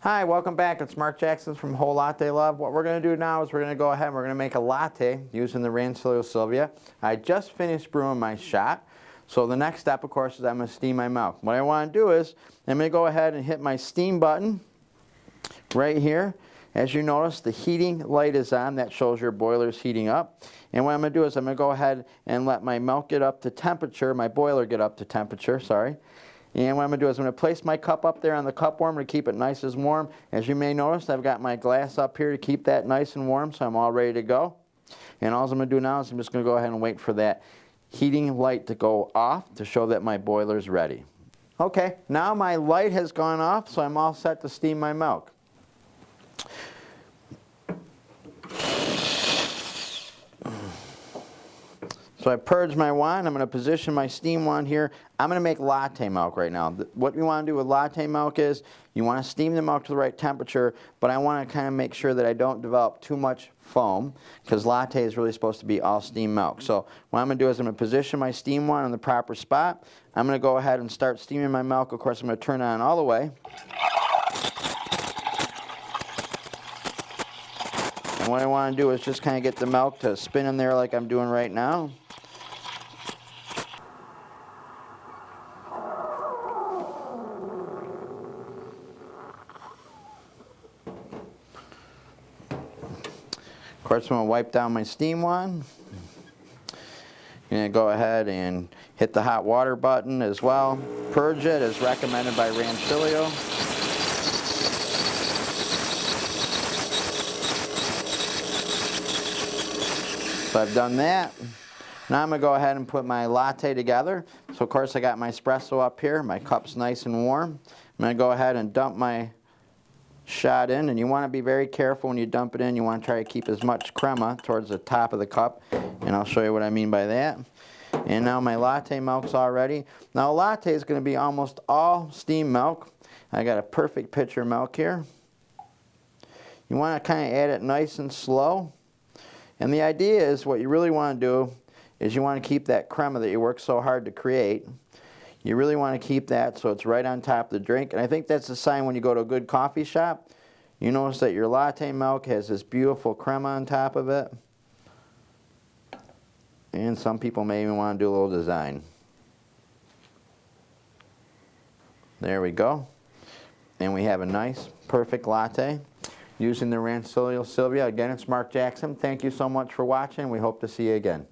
Hi, welcome back. It's Mark Jackson from Whole Latte Love. What we're going to do now is we're going to go ahead and we're going to make a latte using the Rancilio Silvia. I just finished brewing my shot. So the next step, of course, is I'm going to steam my milk. What I want to do is I'm going to go ahead and hit my steam button right here. As you notice, the heating light is on. That shows your boiler's heating up. And what I'm going to do is I'm going to go ahead and let my milk get up to temperature, my boiler get up to temperature, sorry. And what I'm going to do is I'm going to place my cup up there on the cup warmer to keep it nice and warm. As you may notice, I've got my glass up here to keep that nice and warm, so I'm all ready to go. And all I'm going to do now is I'm just going to go ahead and wait for that heating light to go off to show that my boiler is ready. Okay, now my light has gone off, so I'm all set to steam my milk. So I purged my wand. I'm going to position my steam wand here. I'm going to make latte milk right now. What you want to do with latte milk is you want to steam the milk to the right temperature, but I want to kind of make sure that I don't develop too much foam because latte is really supposed to be all steam milk. So what I'm going to do is I'm going to position my steam wand in the proper spot. I'm going to go ahead and start steaming my milk. Of course, I'm going to turn it on all the way. And what I want to do is just kind of get the milk to spin in there like I'm doing right now. Of course, I'm going to wipe down my steam wand. I'm going to go ahead and hit the hot water button as well. Purge it as recommended by Rancilio. So I've done that. Now I'm going to go ahead and put my latte together. So of course I got my espresso up here. My cup's nice and warm. I'm going to go ahead and dump my shot in, and you want to be very careful when you dump it in. You want to try to keep as much crema towards the top of the cup, and I'll show you what I mean by that. And now my latte milk's all ready. Now a latte is going to be almost all steam milk. I got a perfect pitcher of milk here. You want to kind of add it nice and slow. And the idea is what you really want to do is you want to keep that crema that you work so hard to create. You really want to keep that so it's right on top of the drink. And I think that's a sign when you go to a good coffee shop. You notice that your latte milk has this beautiful crema on top of it. And some people may even want to do a little design. There we go. And we have a nice, perfect latte using the Rancilio Silvia. Again, it's Mark Jackson. Thank you so much for watching. We hope to see you again.